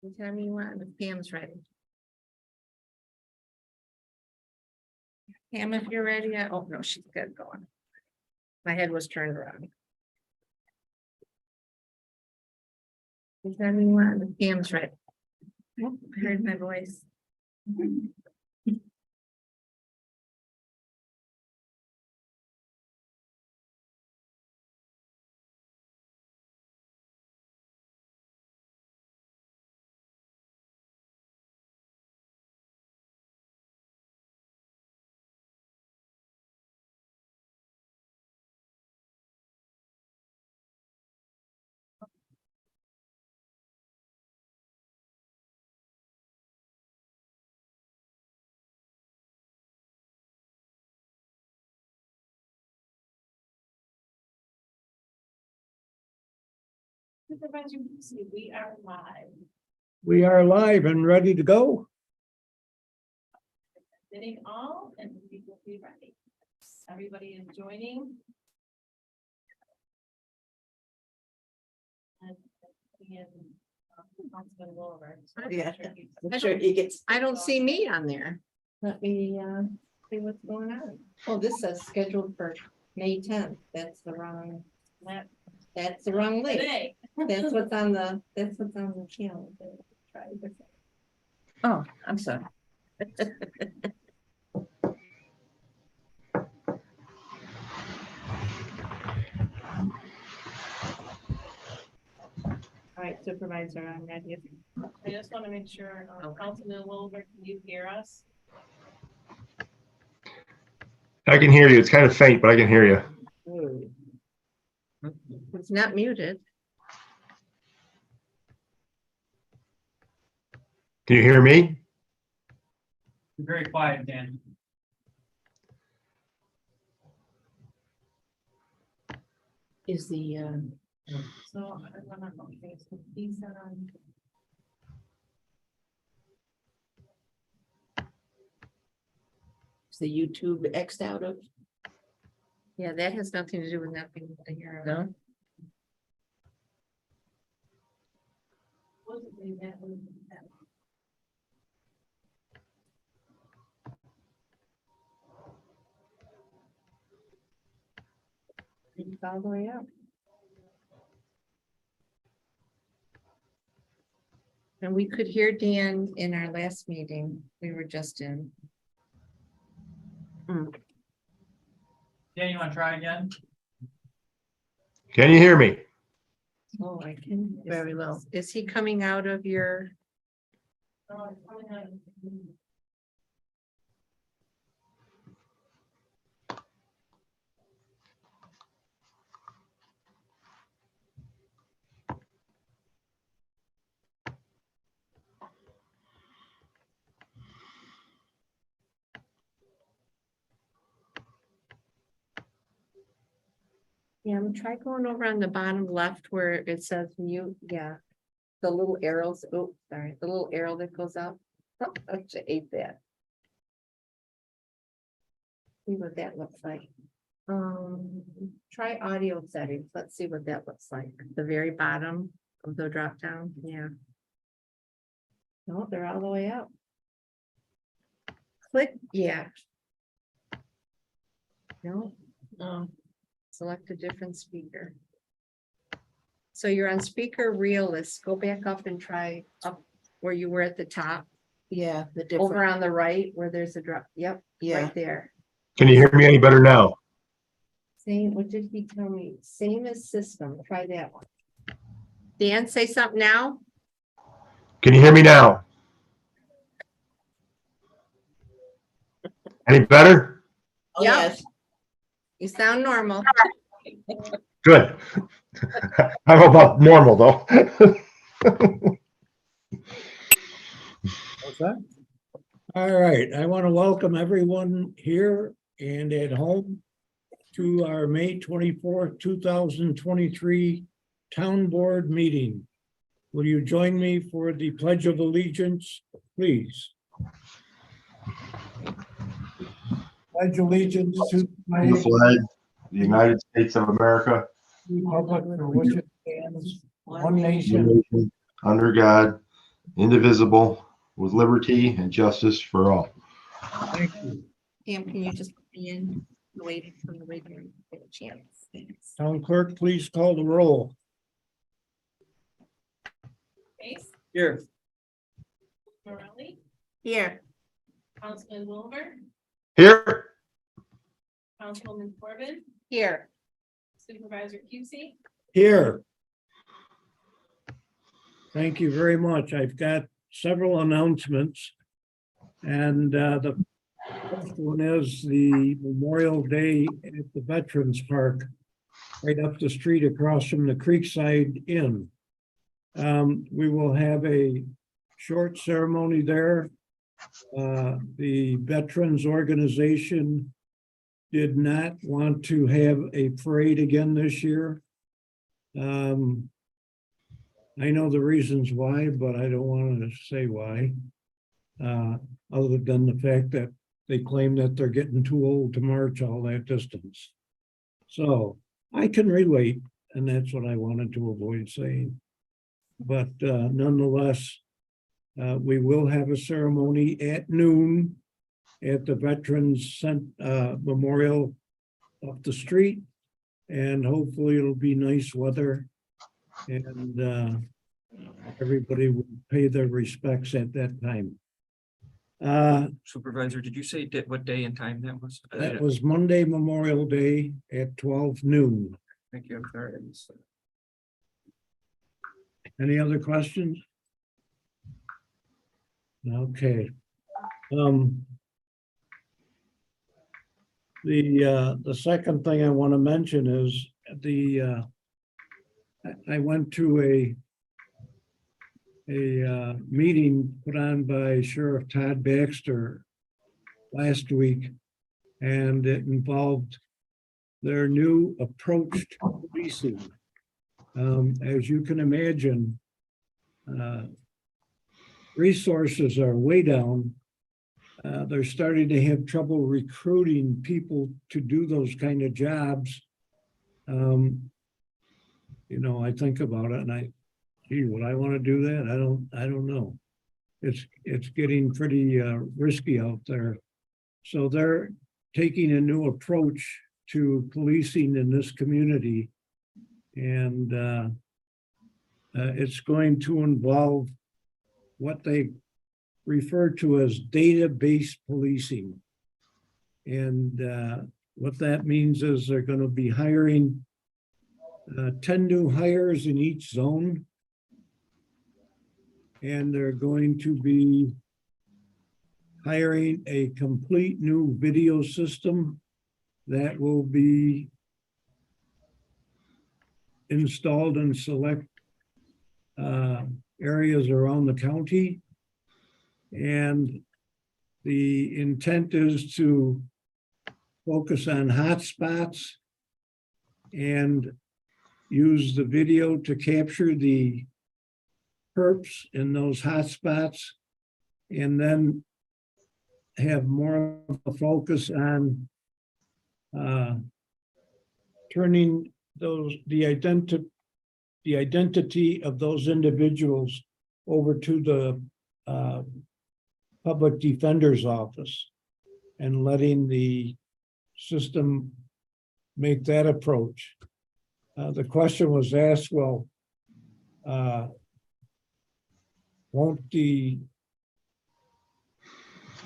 Anytime you want, if Pam's ready. Pam, if you're ready, oh no, she's good going. My head was turned around. Anytime you want, if Pam's ready. Oh, I heard my voice. Supervisor Lucy, we are live. We are live and ready to go. Sitting all and we will be ready. Everybody is joining. And again, Councilman Wilbur. Yeah. I Sure, don't- he gets. I don't see me on there. Let me see what's going on. Oh, this says scheduled for May 10th. That's the wrong link. Today. That's what's on the calendar. Try a different. Oh, I'm sorry. All right, Supervisor, I'm ready. I just want to make sure, Councilman Wilbur, can you hear us? I can hear you. It's kind of faint, but I can hear you. It's not muted. Can you hear me? Very quiet, Dan. Is the So I don't know. Okay, so he's on. Is the YouTube X'd out of? yeah, that has nothing to do with not being able to hear. No? Supposedly that was that. It's all the way up. And we could hear Dan in our last meeting. We were just in. Dan, you want to try again? Can you hear me? Oh, I can. Very low. Is he coming out of your? Oh, it's coming out. Yeah, I'm try going over on the bottom left where it says mute, yeah. The little arrows, oh, sorry, the little arrow that goes up. Oh, I ate that. See what that looks like. Try audio settings. Let's see what that looks like. The very bottom of the drop down, yeah. No, they're all the way up. Click, yeah. No, select a different speaker. So you're on speaker realist, go back up and try up where you were at the top, Yeah, the over different, on the right where there's a drop, yep, yeah. right there. Can you hear me any better now? Same, what did he tell me? Same as system, try that one. Dan, say something now? Can you hear me now? Any better? Oh, Yep. yes. You sound normal. Good. I don't know about normal though. What's that? All right, I want to welcome everyone here and at home to our May 24th, 2023 Town Board meeting. Will you join me for the Pledge of Allegiance, please? Pledge allegiance to the The flag, the United States of America, republic for which it stands, one nation, under God, indivisible, with liberty and justice for all. Thank you. Pam, can you just put me in, waiting for the radio to get a chance? Thanks. Town clerk, please call the roll. Case, Here. Morelli, Here. Councilman Wilbur, Here, Councilwoman Corbin, Here, Supervisor Cusey, Here. Thank you very much. I've got several announcements. And the first one is the Memorial Day at the Veterans Park, right up the street across from the Creekside Inn. We will have a short ceremony there. The Veterans Organization did not want to have a parade again this year. I know the reasons why, but I don't want to say why. Other than the fact that they claim that they're getting too old to march all that distance. So I can relate, and that's what I wanted to avoid saying. But nonetheless, we will have a ceremony at noon at the Veterans Memorial up the street. And hopefully it'll be nice weather. And everybody will pay their respects at that time. Supervisor, did you say what day and time that was? That was Monday, Memorial Day at 12 noon. Thank you. I'm sorry. I missed that. Any other questions? Okay. The second thing I want to mention is I went to a meeting put on by Sheriff Todd Baxter last week, and it involved their new approach to policing. As you can imagine, resources are way down. They're starting to have trouble recruiting people to do those kind of jobs. You know, I think about it and gee, would I want to do that? I don't know. It's getting pretty risky out there. So they're taking a new approach to policing in this community. And it's going to involve what they refer to as data-based policing. And what that means is they're going to be hiring 10 new hires in each zone. And they're going to be hiring a complete new video system that will be installed in select areas around the county. And the intent is to focus on hotspots and use the video to capture the perps in those hotspots, and then have more of a focus on turning the identity of those individuals over to the public defender's office and letting the system make that approach. The question was asked, well, won't the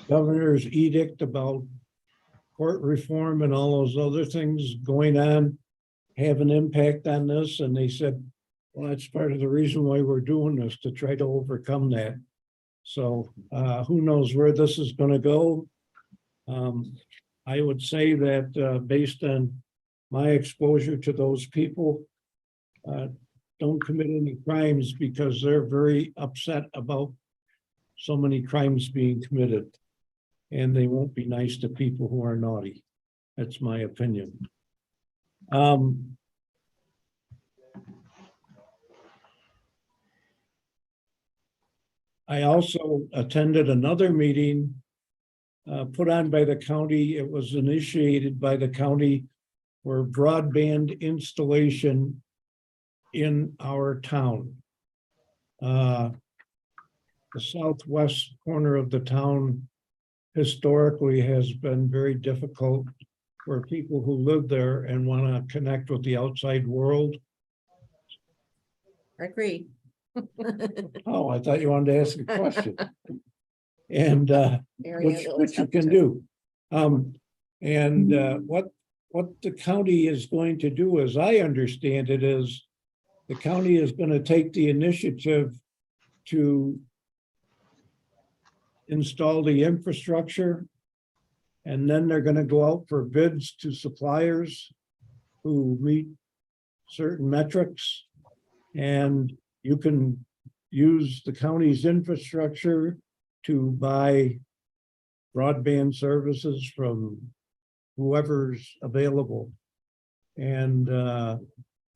governor's edict about court reform and all those other things going on have an impact on this? And they said, well, that's part of the reason why we're doing this, to try to overcome that. So who knows where this is going to go? I would say that based on my exposure to those people, don't commit any crimes, because they're very upset about so many crimes being committed, and they won't be nice to people who are naughty. That's my opinion. I also attended another meeting put on by the county. It was initiated by the county for broadband installation in our town. the southwest corner of the town historically has been very difficult for people who live there and want to connect with the outside world. Agree. Oh, I thought you wanted to ask a question. And which you can do. What the county is going to do, as I understand it, is the county is going to take the initiative to install the infrastructure. And then they're going to go out for bids to suppliers who meet certain metrics. And you can use the county's infrastructure to buy broadband services from whoever's available. And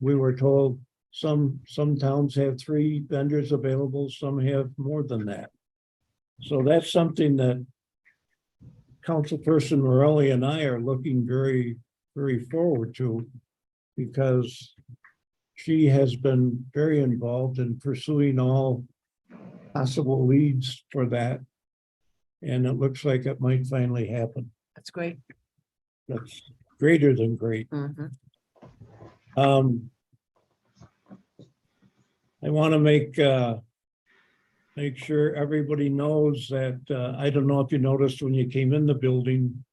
we were told some towns have 3 vendors available, some have more than that. So that's something that Councilperson Morelli and I are looking very, very forward to, because she has been very involved in pursuing all possible leads for that. And it looks like it might finally happen. That's great. That's greater than great. Mhm. I want to make sure everybody knows that, I don't know if you noticed when you came in the building,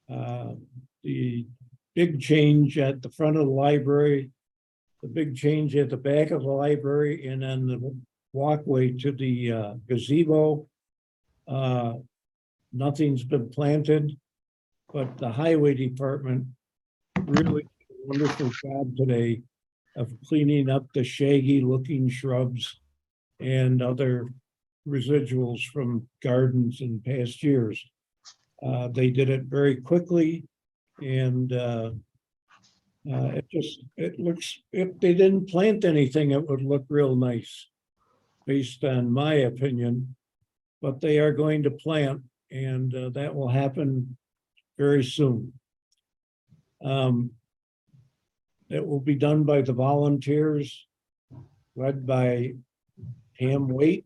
the big change at the front of the library, the big change at the back of the library, and then the walkway to the gazebo. Nothing's been planted, but the highway department really did a wonderful job today of cleaning up the shaggy looking shrubs and other residuals from gardens in past years. They did it very quickly, and it looks, if they didn't plant anything, it would look real nice, based on my opinion. But they are going to plant, and that will happen very soon. It will be done by the volunteers, led by Pam Waite,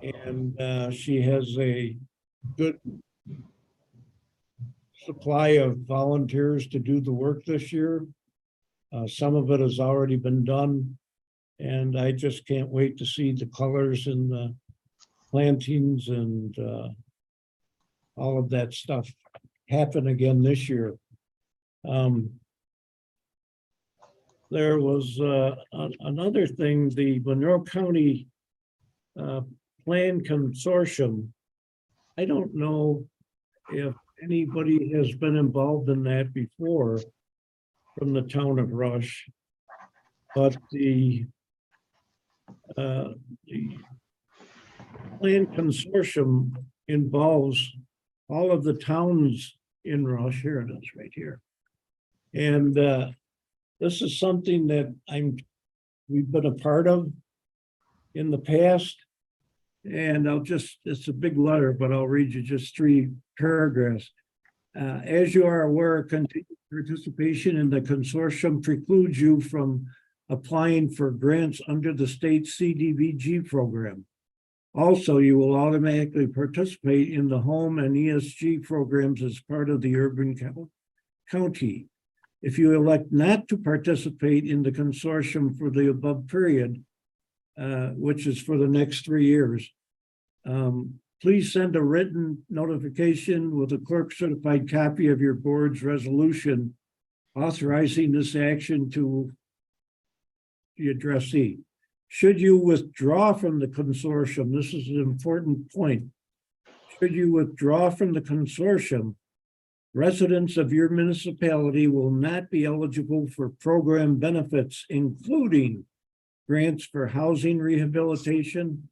and she has a good supply of volunteers to do the work this year. Some of it has already been done, and I just can't wait to see the colors and the plantings and all of that stuff happen again this year. There was another thing, the Monroe County Plan Consortium. I don't know if anybody has been involved in that before from the town of Rush, but the Plan Consortium involves all of the towns in Rush. Here it is, right here. And this is something that we've been a part of in the past. And it's a big letter, but I'll read you just 3 paragraphs. As you are aware, continued participation in the consortium precludes you from applying for grants under the state CDBG program. Also, you will automatically participate in the home and ESG programs as part of the urban county. If you elect not to participate in the consortium for the above period, which is for the next 3 years, please send a written notification with a clerk certified copy of your board's resolution authorizing this action to the addressee. Should you withdraw from the consortium, this is an important point. Should you withdraw from the consortium, residents of your municipality will not be eligible for program benefits, including grants for housing rehabilitation,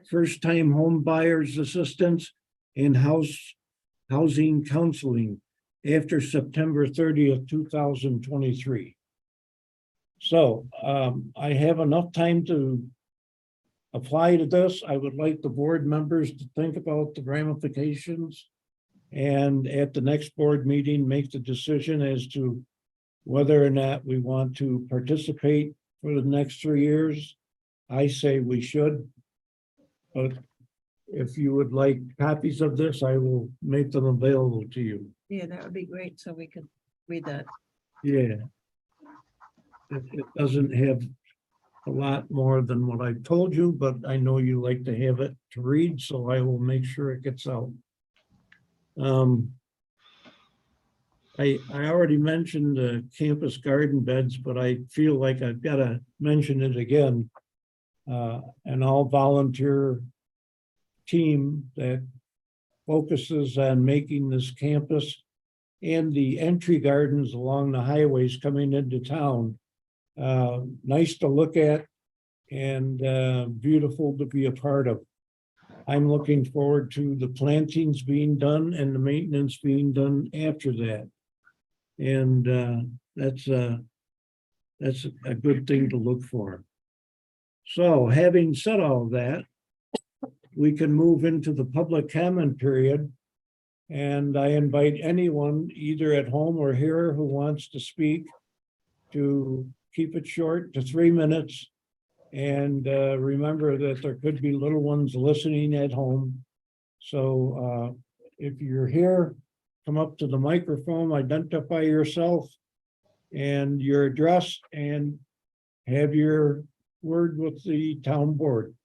first-time home buyers assistance, and housing counseling after September 30th, 2023. So I have enough time to apply to this. I would like the board members to think about the ramifications, and at the next board meeting, make the decision as to whether or not we want to participate for the next 3 years. I say we should. But if you would like copies of this, I will make them available to you. Yeah, that would be great, so we could read that. Yeah. It doesn't have a lot more than what I told you, but I know you like to have it to read, so I will make sure it gets out. I already mentioned the campus garden beds, but I feel like I've got to mention it again. An all volunteer team that focuses on making this campus and the entry gardens along the highways coming into town nice to look at and beautiful to be a part of. I'm looking forward to the plantings being done and the maintenance being done after that. And that's a good thing to look for. So having said all that, we can move into the public comment period. And I invite anyone either at home or here who wants to speak to keep it short to 3 minutes. And remember that there could be little ones listening at home. So if you're here, come up to the microphone, identify yourself and your address, and have your word with the town board.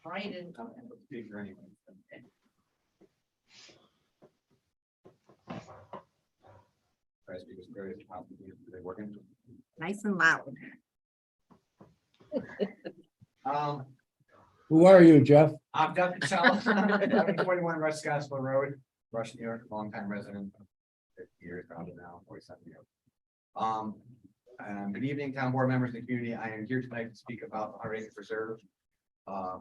Right in. Nice and loud. Who are you, Jeff? I'm Doug Patel, 21 Rush Scottsville Road, Rush, New York, longtime resident, 50 years probably now, 47 years. Good evening, town board members of the community. I am here tonight to speak about the Hard Acre Preserve.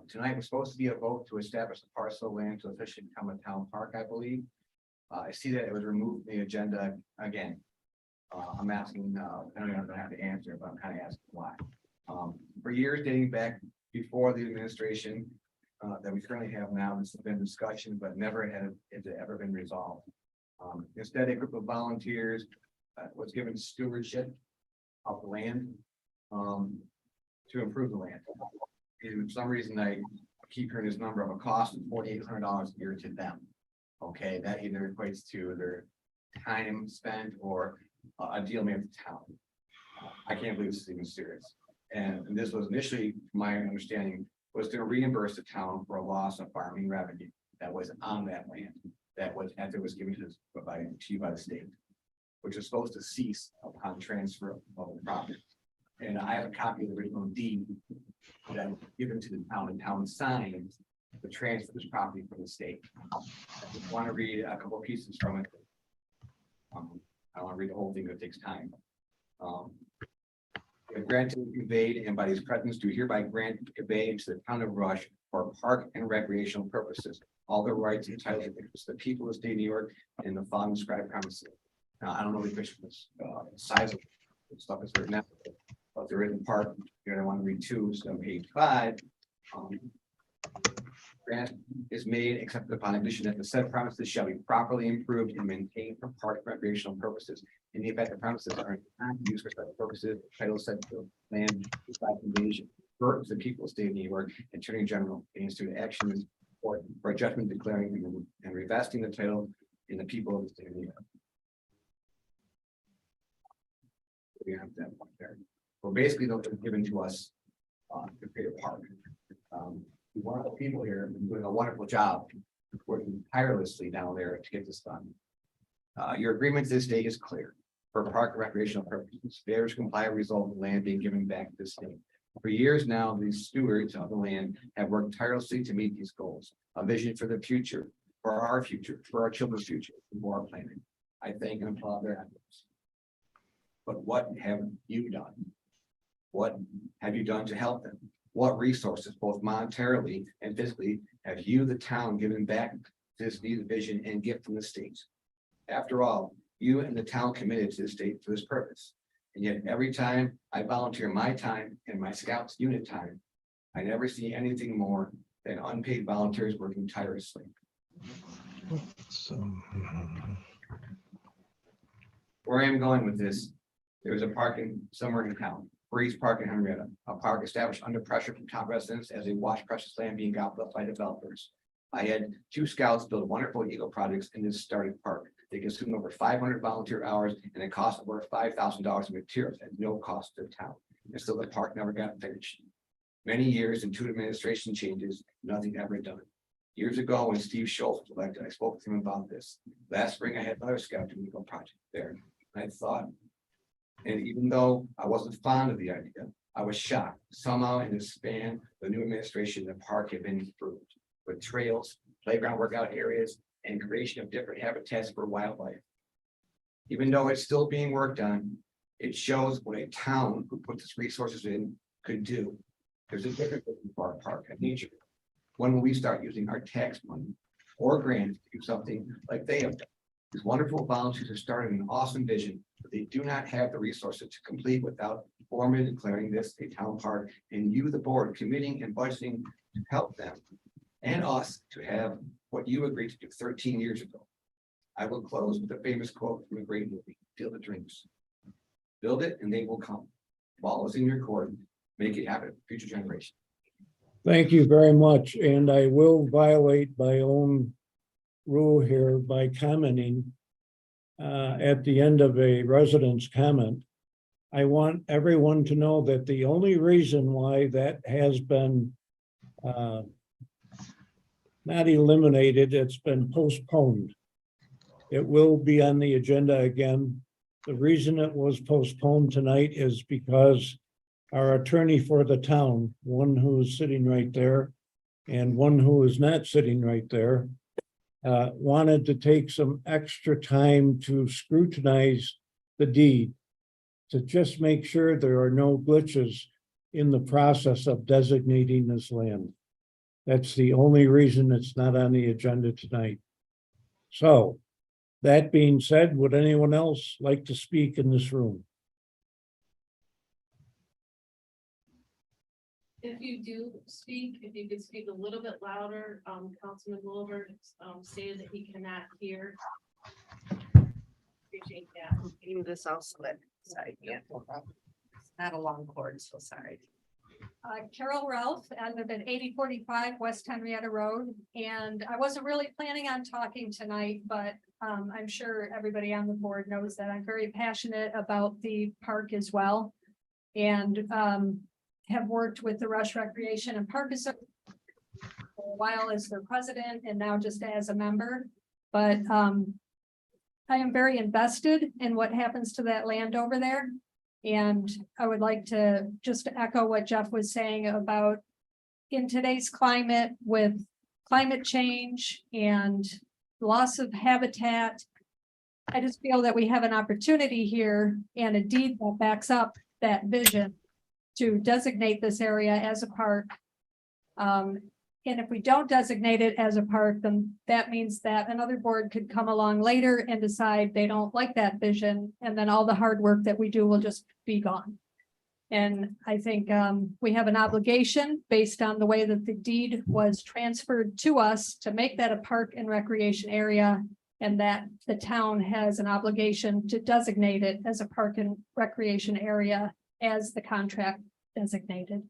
Tonight was supposed to be a vote to establish a parcel of land to officially become a town park, I believe. I see that it was removed from the agenda again. I'm asking, I don't even have to answer, but I'm kind of asking why. For years dating back before the administration that we currently have now, this has been discussion, but never has it ever been resolved. Instead, a group of volunteers was given stewardship of the land to improve the land. And for some reason, I keep hearing this number of a cost of $4,800 a year to them. Okay, that either equates to their time spent or a deal made with the town. I can't believe this is even serious. And this was initially, my understanding, was to reimburse the town for a loss of farming revenue that was on that land, that was, as it was given to you by the state, which was supposed to cease upon transfer of the property. And I have a copy of the original deed that was given to the town, and town signed the transfer of this property from the state. I just want to read a couple of pieces from it. I don't want to read the whole thing, it takes time. Granted and conveyed, and by his presence do hereby grant and convey into the town of Rush for park and recreational purposes all the rights and titles of the people of the state of New York and the following described premises. Now, I don't know the official size of the stuff is written out, but there is a part here I want to read too. So page 5. Grant is made except upon addition that the said premises shall be properly improved and maintained for park and recreational purposes. In the event the premises are not used for such purposes, the title said to land by invasion. For the people of the state of New York, Attorney General institute actions for a judgment declaring and revesting the title in the people of the state of New York. We have that point there. Well, basically, those are given to us to create a park. One of the people here have been doing a wonderful job working tirelessly down there to get this done. Your agreement this day is clear. For park recreational purposes, failure to comply result in land being given back to the state. For years now, these stewards of the land have worked tirelessly to meet these goals. A vision for the future, for our children's future, for our planet. I thank and applaud their efforts. But what have you done? What have you done to help them? What resources, both monetarily and physically, have you, the town, given back to this vision and gift from the state? After all, you and the town committed to the state for this purpose. And yet every time I volunteer my time and my Scouts unit time, I never see anything more than unpaid volunteers working tirelessly. Where I am going with this, there was a parking somewhere in town, Breeze Park in Henrietta, a park established under pressure from top residents as they watched precious land being gobbled up by developers. I had 2 scouts build wonderful Eagle projects in this started park. They consumed over 500 volunteer hours and it cost over $5,000 in materials at no cost to the town. And still the park never got finished. Many years and 2 administration changes, nothing ever done. Years ago, when Steve Schultz was elected, I spoke with him about this. Last spring, I had another scout doing Eagle project there. I thought, and even though I wasn't fond of the idea, I was shocked. Somehow in the span, of the new administration, the park had been improved with trails, playground workout areas, and creation of different habitats for wildlife. Even though it's still being worked on, it shows what a town who puts its resources in could do. There's a difference for our park and nature. When will we start using our tax money or grants to do something like they have done? These wonderful volunteers have started an awesome vision, but they do not have the resources to complete without formally declaring this a town park and you, the board, committing and budgeting to help them and us to have what you agreed to do 13 years ago. I will close with a famous quote from a great movie, Field of Dreams. Build it and they will come. Ball is in your court. Make it happen, for future generations. Thank you very much, and I will violate my own rule here by commenting at the end of a resident's comment. I want everyone to know that the only reason why that has been not eliminated, it's been postponed. It will be on the agenda again. The reason it was postponed tonight is because our attorney for the town, one who is sitting right there and one who is not sitting right there, wanted to take some extra time to scrutinize the deed to just make sure there are no glitches in the process of designating this land. That's the only reason it's not on the agenda tonight. So, that being said, would anyone else like to speak in this room? If you do speak, if you could speak a little bit louder, Councilman Wilbur stated that he cannot hear. Appreciate that. Even this also that side, yeah. It's not a long cord, so sorry. Carol Ralph, I live at 8045 West Henrietta Road, and I wasn't really planning on talking tonight, but I'm sure everybody on the board knows that I'm very passionate about the park as well. And have worked with the Rush Recreation and Park Association for a while as their president and now just as a member. But I am very invested in what happens to that land over there. And I would like to just echo what Jeff was saying about in today's climate with climate change and loss of habitat. I just feel that we have an opportunity here and a deed that backs up that vision to designate this area as a park. And if we don't designate it as a park, then that means that another board could come along later and decide they don't like that vision. And then all the hard work that we do will just be gone. And I think we have an obligation based on the way that the deed was transferred to us to make that a park and recreation area. And that the town has an obligation to designate it as a park and recreation area as the contract designated.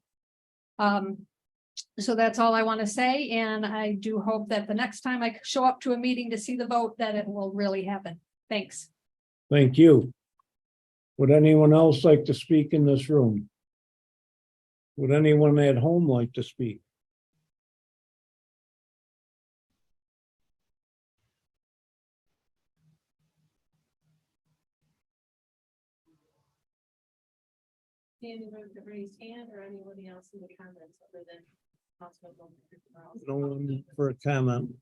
So that's all I want to say, and I do hope that the next time I show up to a meeting to see the vote, that it will really happen. Thanks. Thank you. Would anyone else like to speak in this room? Would anyone at home like to speak? Anyone with a raised hand or anybody else in the comments other than Councilman Wilbur? No one for a comment.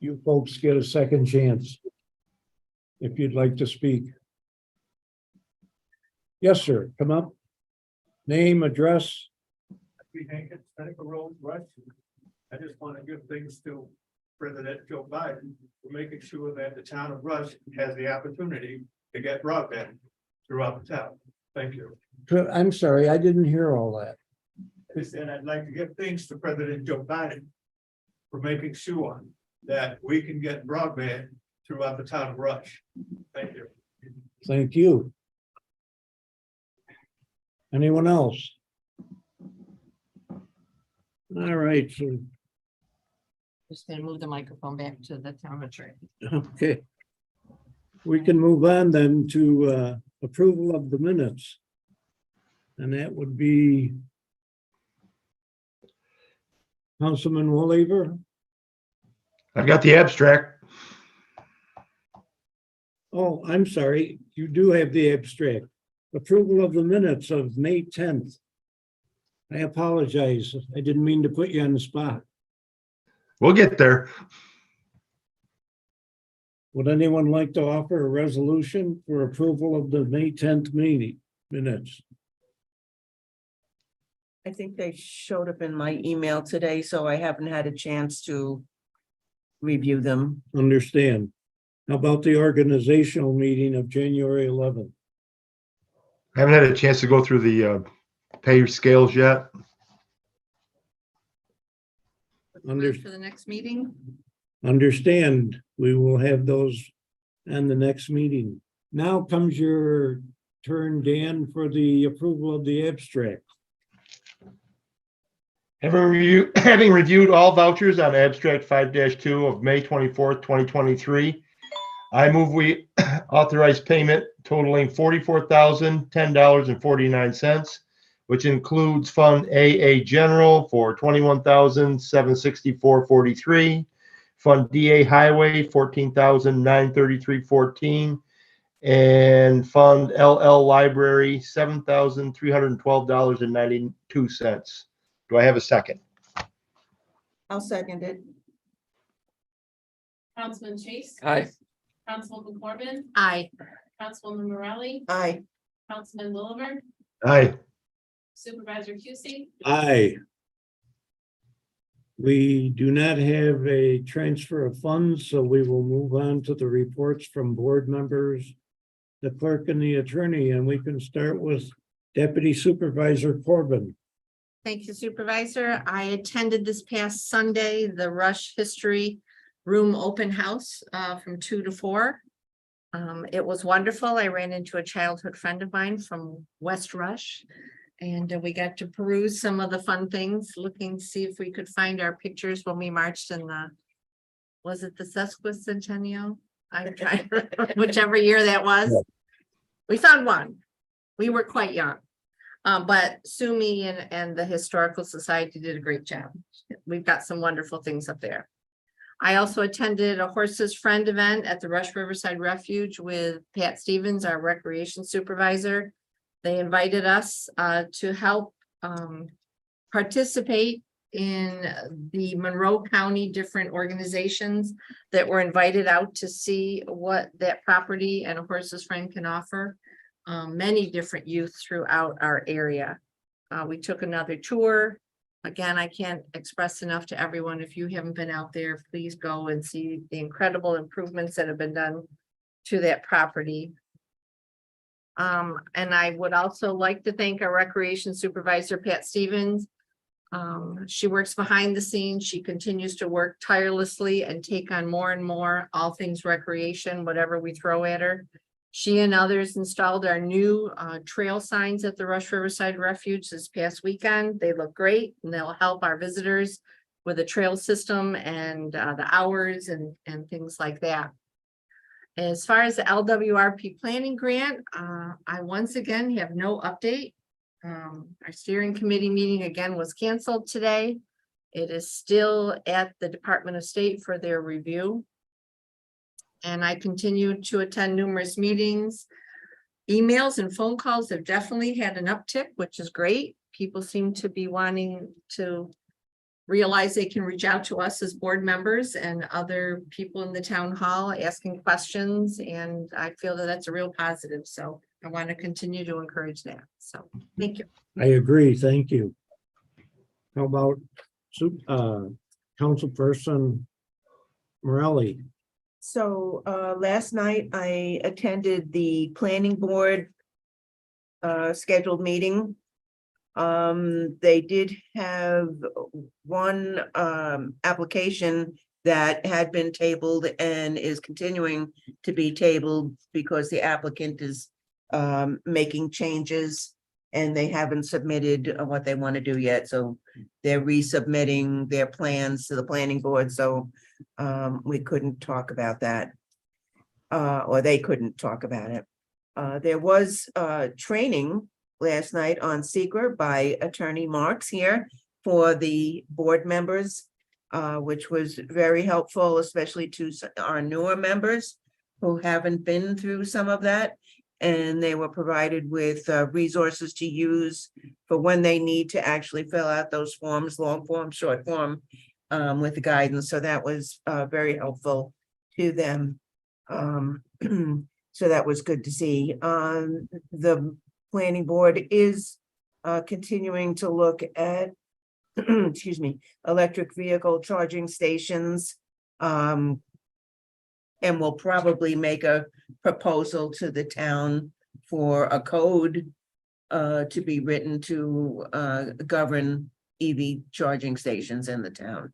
You folks get a second chance. If you'd like to speak. Yes, sir. Come up. Name, address. Seneca Road, Rush. I just want to give things to President Joe Biden for making sure that the town of Rush has the opportunity to get broadband throughout the town. Thank you. I'm sorry, I didn't hear all that. I said I'd like to give thanks to President Joe Biden for making sure that we can get broadband throughout the town of Rush. Thank you. Thank you. Anyone else? All right, so, Just gonna move the microphone back to the town attorney. okay. We can move on then to approval of the minutes. And that would be Councilman Walliver. I've got the abstract. Oh, I'm sorry, you do have the abstract. Approval of the minutes of May 10th. I apologize. I didn't mean to put you on the spot. We'll get there. Would anyone like to offer a resolution for approval of the May 10th meeting minutes? I think they showed up in my email today, so I haven't had a chance to review them. Understand. How about the organizational meeting of January 11th? I haven't had a chance to go through the pay scales yet. For the next meeting? Understand, we will have those on the next meeting. Now comes your turn, Dan, for the approval of the abstract. Having reviewed all vouchers on abstract 5-2 of May 24th, 2023, I move we authorize payment totaling $44,010.49, which includes Fund AA General for $21,764.43, Fund DA Highway $14,933.14, and Fund LL Library $7,312.92. Do I have a second? I'll second it. Councilman Chase. Aye. Councilwoman Corbin, Aye. Councilwoman Morelli, Aye. Councilman Williver, Aye. Supervisor Cusie, Aye. We do not have a transfer of funds, so we will move on to the reports from board members, the clerk and the attorney, and we can start with Deputy Supervisor Corbin. Thank you, Supervisor. I attended this past Sunday, the Rush History Room Open House from 2 to 4. It was wonderful. I ran into a childhood friend of mine from West Rush. And we got to peruse some of the fun things, looking to see if we could find our pictures when we marched in was it the sesquicentennial? I'm trying, whichever year that was. We found one. We were quite young. But Sumi and the Historical Society did a great job. We've got some wonderful things up there. I also attended a Horses Friend event at the Rush Riverside Refuge with Pat Stevens, our recreation supervisor. They invited us to help participate in the Monroe County different organizations that were invited out to see what that property and a Horses Friend can offer. Many different youth throughout our area. We took another tour. Again, I can't express enough to everyone. If you haven't been out there, please go and see the incredible improvements that have been done to that property. And I would also like to thank our recreation supervisor, Pat Stevens. She works behind the scenes. She continues to work tirelessly and take on more and more all things recreation, whatever we throw at her. She and others installed our new trail signs at the Rush Riverside Refuge this past weekend. They look great and they'll help our visitors with the trail system and the hours and things like that. As far as the LWRP planning grant, I once again have no update. Our steering committee meeting again was canceled today. It is still at the Department of State for their review. And I continue to attend numerous meetings. Emails and phone calls have definitely had an uptick, which is great. People seem to be wanting to realize they can reach out to us as board members and other people in the town hall asking questions. And I feel that that's a real positive. So I want to continue to encourage that. So thank you. I agree, thank you. How about Councilperson Morelli? So last night I attended the planning board scheduled meeting. They did have one application that had been tabled and is continuing to be tabled because the applicant is making changes and they haven't submitted what they want to do yet, so they're resubmitting their plans to the planning board, so we couldn't talk about that. Or they couldn't talk about it. There was training last night on secret by Attorney Marks here for the board members, which was very helpful, especially to our newer members who haven't been through some of that. And they were provided with resources to use for when they need to actually fill out those forms, long form, short form, with the guidance. So that was very helpful to them. So that was good to see. The planning board is continuing to look at, excuse me, electric vehicle charging stations. And we'll probably make a proposal to the town for a code to be written to govern EV charging stations in the town.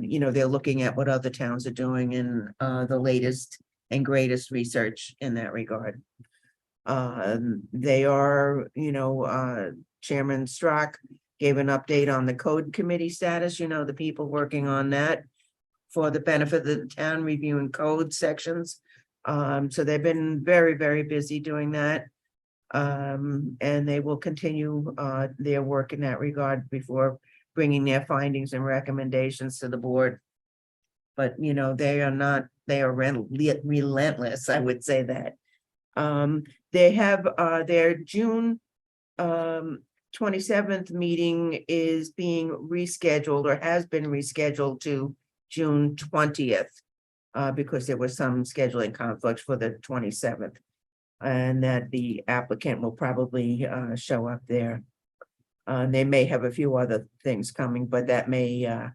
You know, they're looking at what other towns are doing in the latest and greatest research in that regard. They are, you know, Chairman Strzok gave an update on the code committee status, you know, the people working on that for the benefit of the town, reviewing code sections. So they've been very, very busy doing that. And they will continue their work in that regard before bringing their findings and recommendations to the board. But, you know, they are relentless, I would say that. They have their June 27th meeting is being rescheduled or has been rescheduled to June 20th. Because there was some scheduling conflicts for the 27th. And that the applicant will probably show up there. They may have a few other things coming, but that may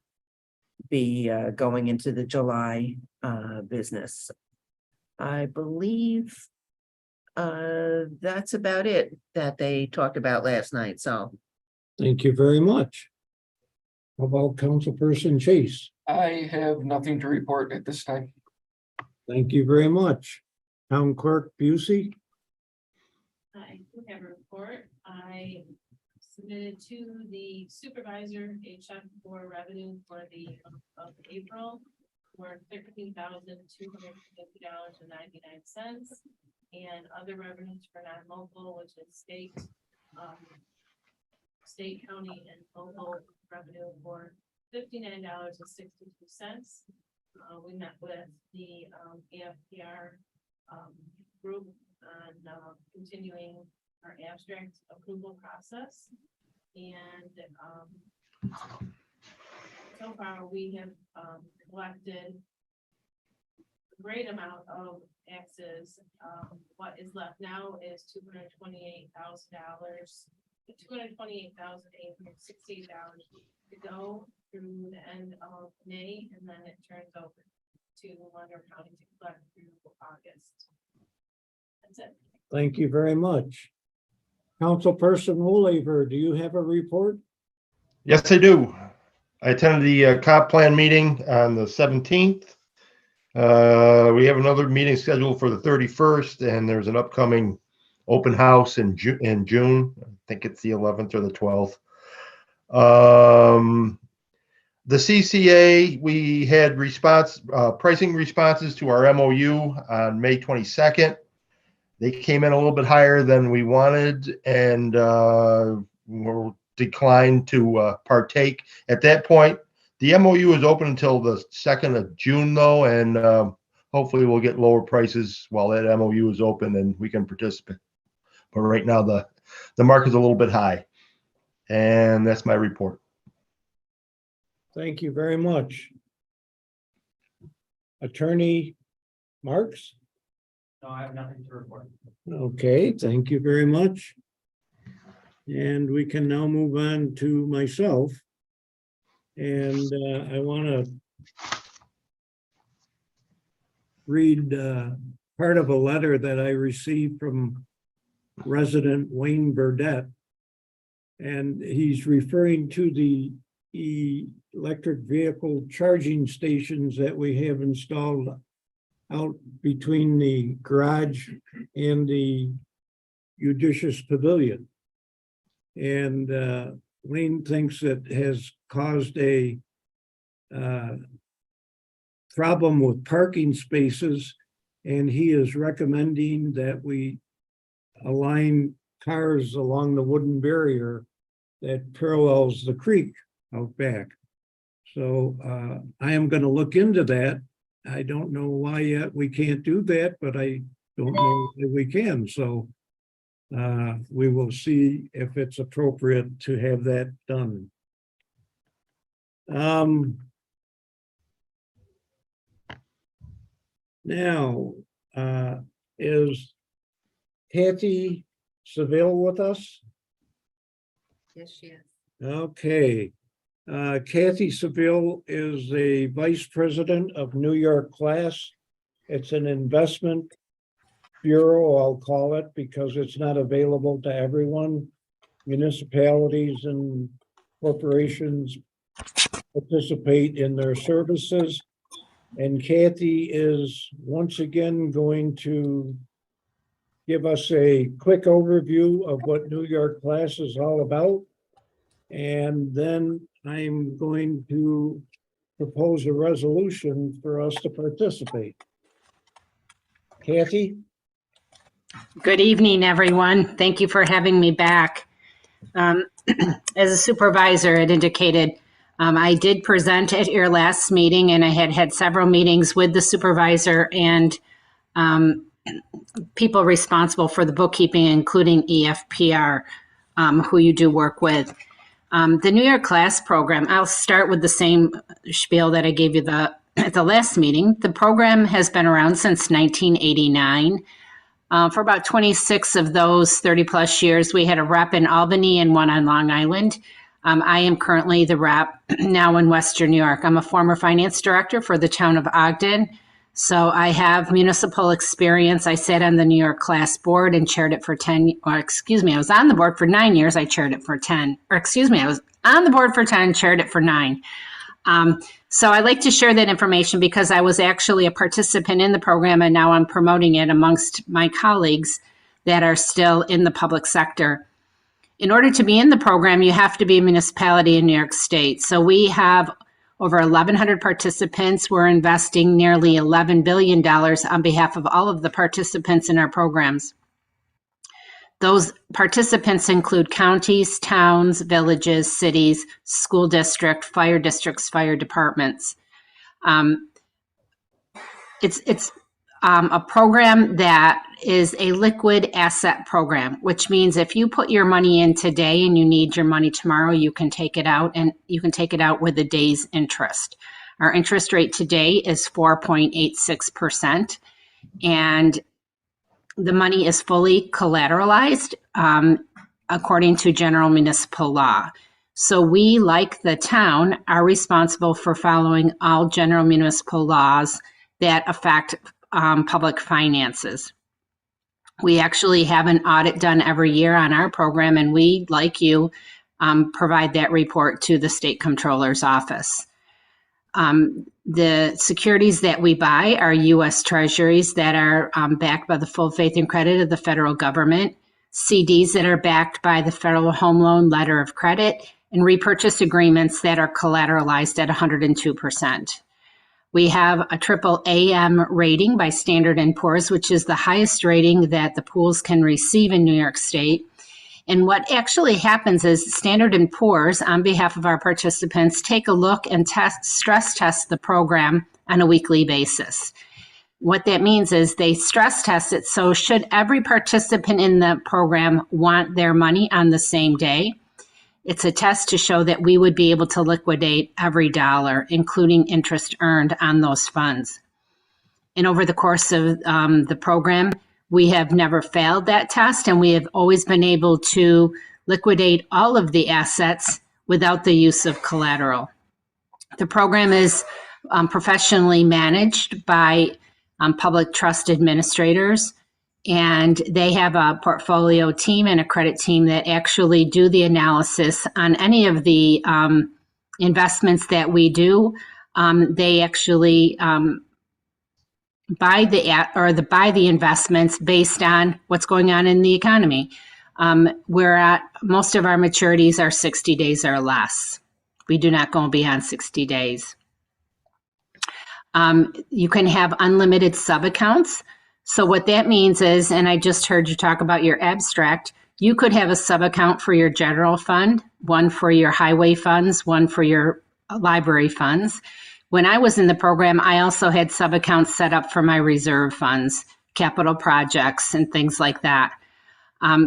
be going into the July business. I believe that's about it that they talked about last night, so. Thank you very much. How about Councilperson Chase? I have nothing to report at this time. Thank you very much. Town Clerk Busey? I do have a report. I submitted to the supervisor a check for revenue for the month of April for $13,250.99. And other revenues for non-local, which is state, county, and local revenue for $59.62. We met with the AFPR group on continuing our abstract approval process. And so far we have collected a great amount of taxes. What is left now is $228,000, $228,860 to go through the end of May, and then it turns over to Monroe County to collect through August. That's it. Thank you very much. Councilperson Woolaver, do you have a report? Yes, I do. I attended the comp plan meeting on the 17th. We have another meeting scheduled for the 31st, and there's an upcoming open house in June. I think it's the 11th or the 12th. The CCA, we had pricing responses to our MOU on May 22nd. They came in a little bit higher than we wanted and were declined to partake. At that point, the MOU is open until the 2nd of June though, and hopefully we'll get lower prices while that MOU is open and we can participate. But right now the market is a little bit high. And that's my report. Thank you very much. Attorney Marks? No, I have nothing to report. Okay, thank you very much. And we can now move on to myself. And I want to read part of a letter that I received from resident Wayne Burdette. And he's referring to the electric vehicle charging stations that we have installed out between the garage and the Judicious Pavilion. And Wayne thinks it has caused a problem with parking spaces, and he is recommending that we align cars along the wooden barrier that parallels the creek out back. So I am going to look into that. I don't know why yet we can't do that, but I don't know if we can. So we will see if it's appropriate to have that done. Now, is Kathy Seville with us? Yes, she is. Okay. Kathy Seville is the Vice President of New York Class. It's an investment bureau, I'll call it, because it's not available to everyone. Municipalities and corporations participate in their services. And Kathy is once again going to give us a quick overview of what New York Class is all about. And then I'm going to propose a resolution for us to participate. Kathy? Good evening, everyone. Thank you for having me back. As a supervisor, it indicated I did present at your last meeting, and I had several meetings with the supervisor and people responsible for the bookkeeping, including EFPR, who you do work with. The New York Class program, I'll start with the same spiel that I gave you at the last meeting. The program has been around since 1989. For about 26 of those 30 plus years, we had a rep in Albany and one on Long Island. I am currently the rep now in Western New York. I'm a former finance director for the town of Ogden. So I have municipal experience. I sat on the New York Class board and chaired it for I was on the board for 9 years. I chaired it for 10, I was on the board for 10, chaired it for 9. So I like to share that information because I was actually a participant in the program, and now I'm promoting it amongst my colleagues that are still in the public sector. In order to be in the program, you have to be a municipality in New York State. So we have over 1,100 participants. We're investing nearly $11 billion on behalf of all of the participants in our programs. Those participants include counties, towns, villages, cities, school districts, fire departments. It's a program that is a liquid asset program, which means if you put your money in today and you need your money tomorrow, you can take it out, and you can take it out with a day's interest. Our interest rate today is 4.86%, and the money is fully collateralized according to general municipal law. So we, like the town, are responsible for following all general municipal laws that affect public finances. We actually have an audit done every year on our program, and we, like you, provide that report to the state comptroller's office. The securities that we buy are U.S. Treasuries that are backed by the full faith and credit of the federal government, CDs that are backed by the Federal Home Loan Letter of Credit, and repurchase agreements that are collateralized at 102%. We have a AAA rating by Standard & Poor's, which is the highest rating that the pools can receive in New York State. And what actually happens is Standard & Poor's, on behalf of our participants, take a look and stress test the program on a weekly basis. What that means is they stress test it. So should every participant in the program want their money on the same day, it's a test to show that we would be able to liquidate every dollar, including interest earned on those funds. And over the course of the program, we have never failed that test, and we have always been able to liquidate all of the assets without the use of collateral. The program is professionally managed by public trust administrators, and they have a portfolio team and a credit team that actually do the analysis on any of the investments that we do, they actually buy the investments based on what's going on in the economy. Most of our maturities are 60 days or less. We do not go beyond 60 days. You can have unlimited sub-accounts. So what that means is, and I just heard you talk about your abstract, you could have a sub-account for your general fund, one for your highway funds, one for your library funds. When I was in the program, I also had sub-accounts set up for my reserve funds, capital projects, and things like that.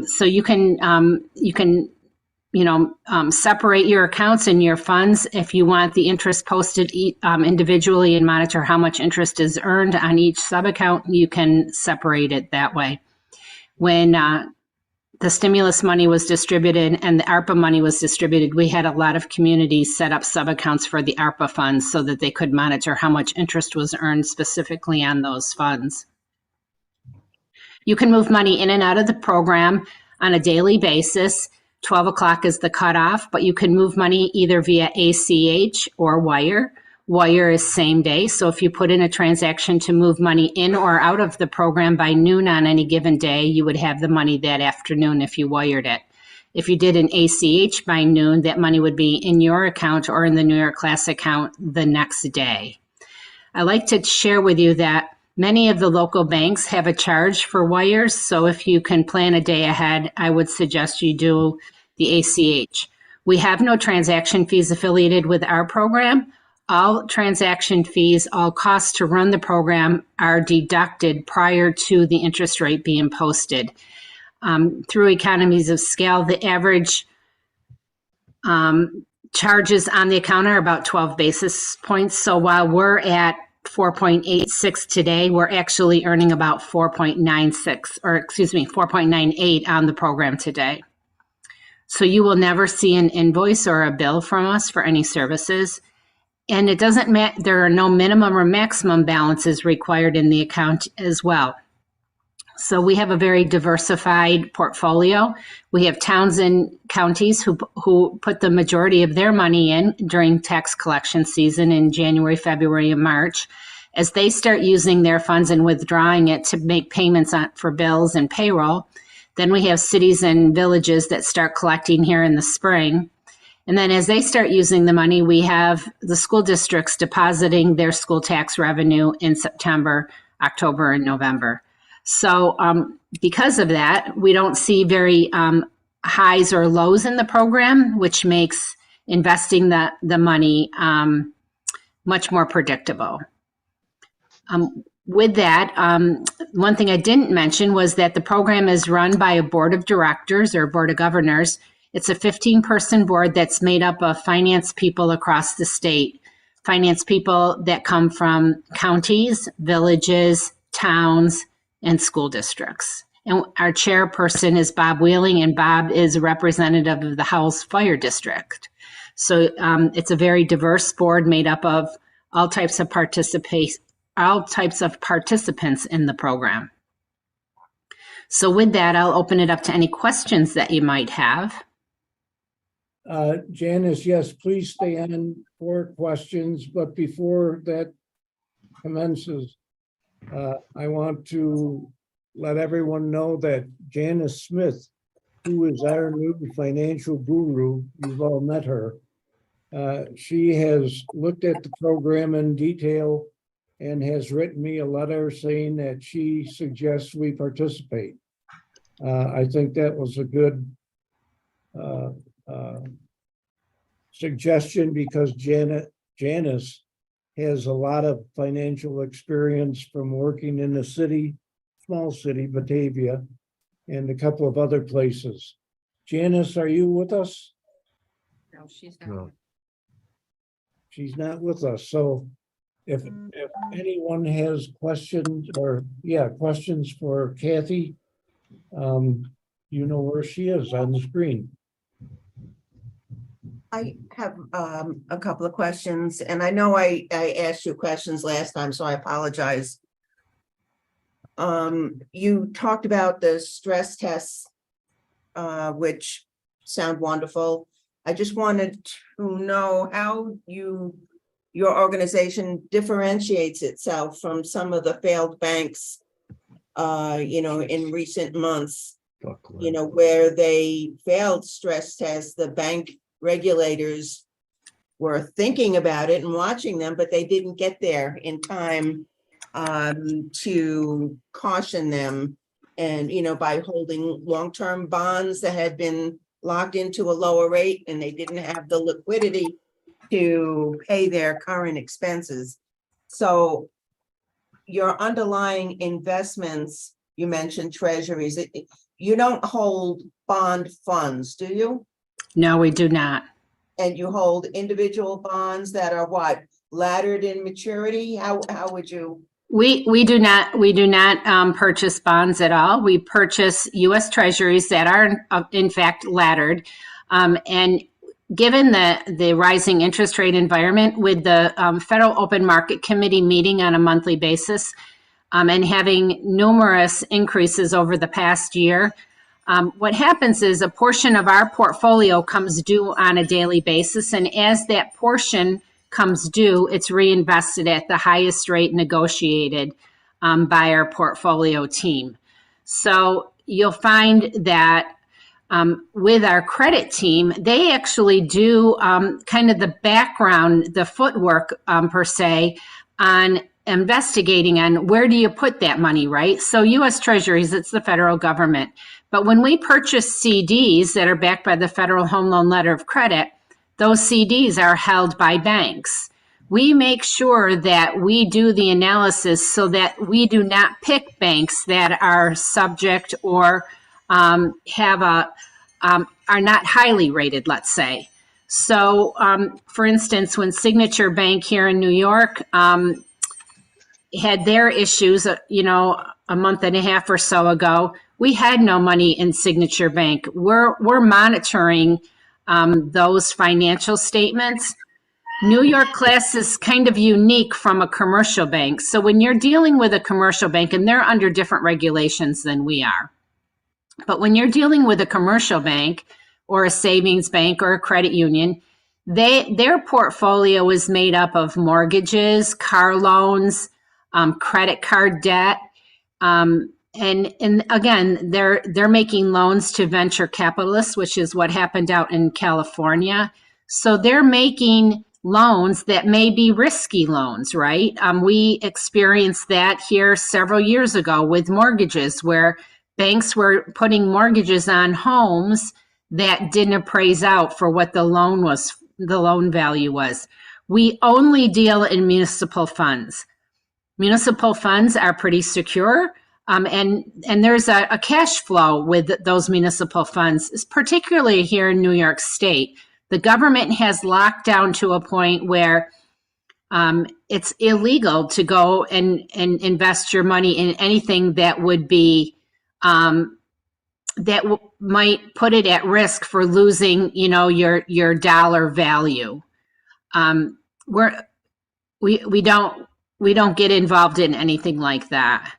So you can separate your accounts and your funds if you want the interest posted individually and monitor how much interest is earned on each sub-account. You can separate it that way. When the stimulus money was distributed and the ARPA money was distributed, we had a lot of communities set up sub-accounts for the ARPA funds so that they could monitor how much interest was earned specifically on those funds. You can move money in and out of the program on a daily basis. 12 o'clock is the cutoff, but you can move money either via ACH or wire. Wire is same day. So if you put in a transaction to move money in or out of the program by noon on any given day, you would have the money that afternoon if you wired it. If you did an ACH by noon, that money would be in your account or in the New York Class account the next day. I like to share with you that many of the local banks have a charge for wires. So if you can plan a day ahead, I would suggest you do the ACH. We have no transaction fees affiliated with our program. All transaction fees, all costs to run the program are deducted prior to the interest rate being posted. Through economies of scale, the average charges on the account are about 12 basis points. So while we're at 4.86 today, we're actually earning about 4.98 on the program today. So you will never see an invoice or a bill from us for any services. And it doesn't matter, there are no minimum or maximum balances required in the account as well. So we have a very diversified portfolio. We have towns and counties who put the majority of their money in during tax collection season in January, February, and March. As they start using their funds and withdrawing it to make payments for bills and payroll, then we have cities and villages that start collecting here in the spring. And then as they start using the money, we have the school districts depositing their school tax revenue in September, October, and November. So because of that, we don't see very highs or lows in the program, which makes investing the money much more predictable. With that, one thing I didn't mention was that the program is run by a board of directors or board of governors. It's a 15-person board that's made up of finance people across the state, finance people that come from counties, villages, towns, and school districts. And our chairperson is Bob Wheeling, and Bob is a representative of the Howells Fire District. So it's a very diverse board made up of all types of participants in the program. So with that, I'll open it up to any questions that you might have. Janice, yes, please stay on for questions, but before that commences, I want to let everyone know that Janice Smith, who is our new financial guru, you've all met her. She has looked at the program in detail and has written me a letter saying that she suggests we participate. I think that was a good suggestion because Janice has a lot of financial experience from working in the city, small city, Batavia, and a couple of other places. Janice, are you with us? No, she's not. No. She's not with us. So if anyone has questions questions for Kathy, you know where she is on the screen. I have a couple of questions, and I know I asked you questions last time, so I apologize. You talked about the stress tests, which sound wonderful. I just wanted to know how your organization differentiates itself from some of the failed banks, in recent months, where they failed stress tests. The bank regulators were thinking about it and watching them, but they didn't get there in time to caution them. And, by holding long-term bonds that had been locked into a lower rate and they didn't have the liquidity to pay their current expenses. So your underlying investments, you mentioned treasuries, you don't hold bond funds, do you? No, we do not. And you hold individual bonds that are what, laddered in maturity? How would you? We do not purchase bonds at all. We purchase U.S. Treasuries that are in fact laddered. And given the rising interest rate environment, with the Federal Open Market Committee meeting on a monthly basis and having numerous increases over the past year, what happens is a portion of our portfolio comes due on a daily basis. And as that portion comes due, it's reinvested at the highest rate negotiated by our portfolio team. So you'll find that with our credit team, they actually do kind of the background, the footwork per se, on investigating on where do you put that money, right? So U.S. Treasuries, it's the federal government. But when we purchase CDs that are backed by the Federal Home Loan Letter of Credit, those CDs are held by banks. We make sure that we do the analysis so that we do not pick banks that are subject or are not highly rated, let's say. So, for instance, when Signature Bank here in New York had their issues, a month and a half or so ago, we had no money in Signature Bank. We're monitoring those financial statements. New York Class is kind of unique from a commercial bank. So when you're dealing with a commercial bank, and they're under different regulations than we are, but when you're dealing with a commercial bank or a savings bank or a credit union, their portfolio is made up of mortgages, car loans, credit card debt, and again, they're making loans to venture capitalists, which is what happened out in California. So they're making loans that may be risky loans, right? We experienced that here several years ago with mortgages, where banks were putting mortgages on homes that didn't appraise out for what the loan value was. We only deal in municipal funds. Municipal funds are pretty secure. And there's a cash flow with those municipal funds, particularly here in New York State. The government has locked down to a point where it's illegal to go and invest your money in anything that would be might put it at risk for losing, your dollar value. We don't get involved in anything like that.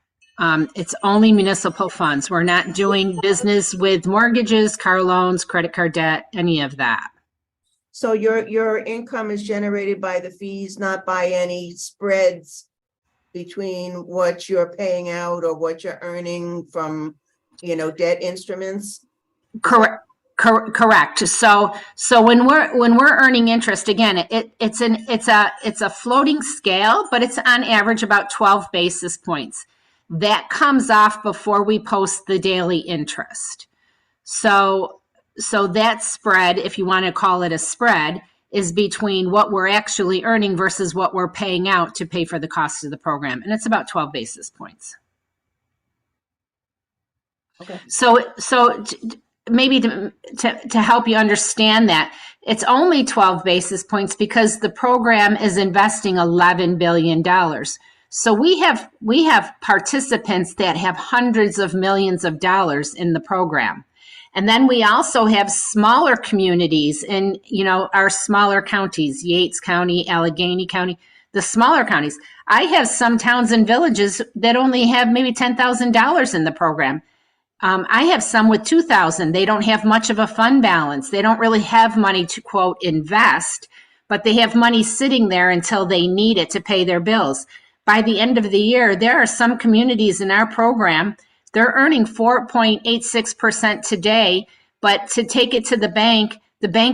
It's only municipal funds. We're not doing business with mortgages, car loans, credit card debt, any of that. So your income is generated by the fees, not by any spreads between what you're paying out or what you're earning from, debt instruments? Correct. So when we're earning interest, again, it's a floating scale, but it's on average about 12 basis points. That comes off before we post the daily interest. So that spread, if you want to call it a spread, is between what we're actually earning versus what we're paying out to pay for the cost of the program. And it's about 12 basis points. Okay. So maybe to help you understand that, it's only 12 basis points because the program is investing $11 billion. So we have participants that have hundreds of millions of dollars in the program. And then we also have smaller communities in, our smaller counties, Yates County, Allegheny County, the smaller counties. I have some towns and villages that only have maybe $10,000 in the program. I have some with 2,000. They don't have much of a fund balance. They don't really have money to quote invest, but they have money sitting there until they need it to pay their bills. By the end of the year, there are some communities in our program, they're earning 4.86% today, but to take it to the bank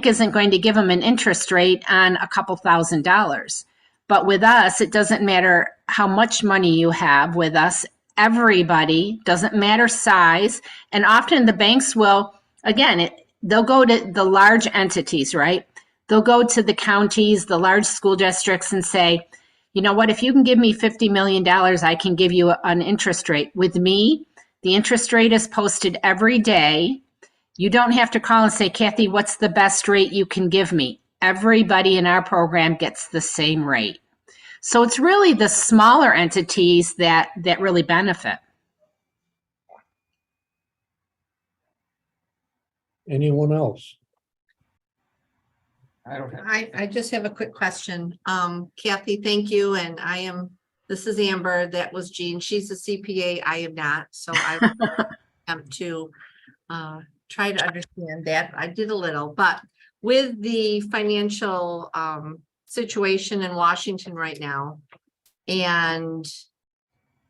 isn't going to give them an interest rate on a couple $1,000s. But with us, it doesn't matter how much money you have with us. Everybody, doesn't matter size. And often the banks will, again, they'll go to the large entities, right? They'll go to the counties, the large school districts and say, you know what, if you can give me $50 million, I can give you an interest rate. With me, the interest rate is posted every day. You don't have to call and say, Kathy, what's the best rate you can give me? Everybody in our program gets the same rate. So it's really the smaller entities that really benefit. Anyone else? I don't have. I just have a quick question. Kathy, thank you. And this is Amber. That was Jean. She's a CPA. I am not. So I am to try to understand that. I did a little, but with the financial situation in Washington right now, and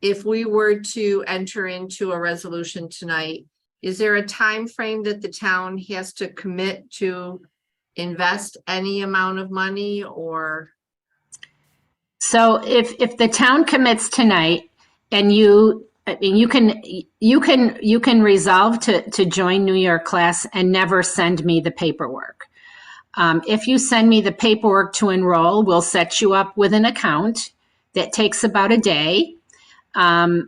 if we were to enter into a resolution tonight, is there a time frame that the town has to commit to invest any amount of money, or? So if the town commits tonight and you can resolve to join New York Class and never send me the paperwork. If you send me the paperwork to enroll, we'll set you up with an account that takes about a day. And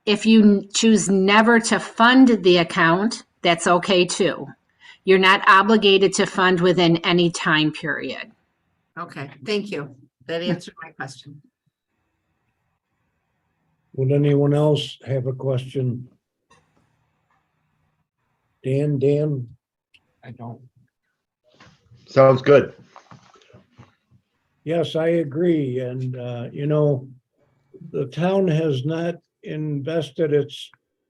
if you choose never to fund the account, that's okay too. You're not obligated to fund within any time period. Okay, thank you. That answered my question. Would anyone else have a question? Dan? I don't. Sounds good. Yes, I agree. And, the town has not invested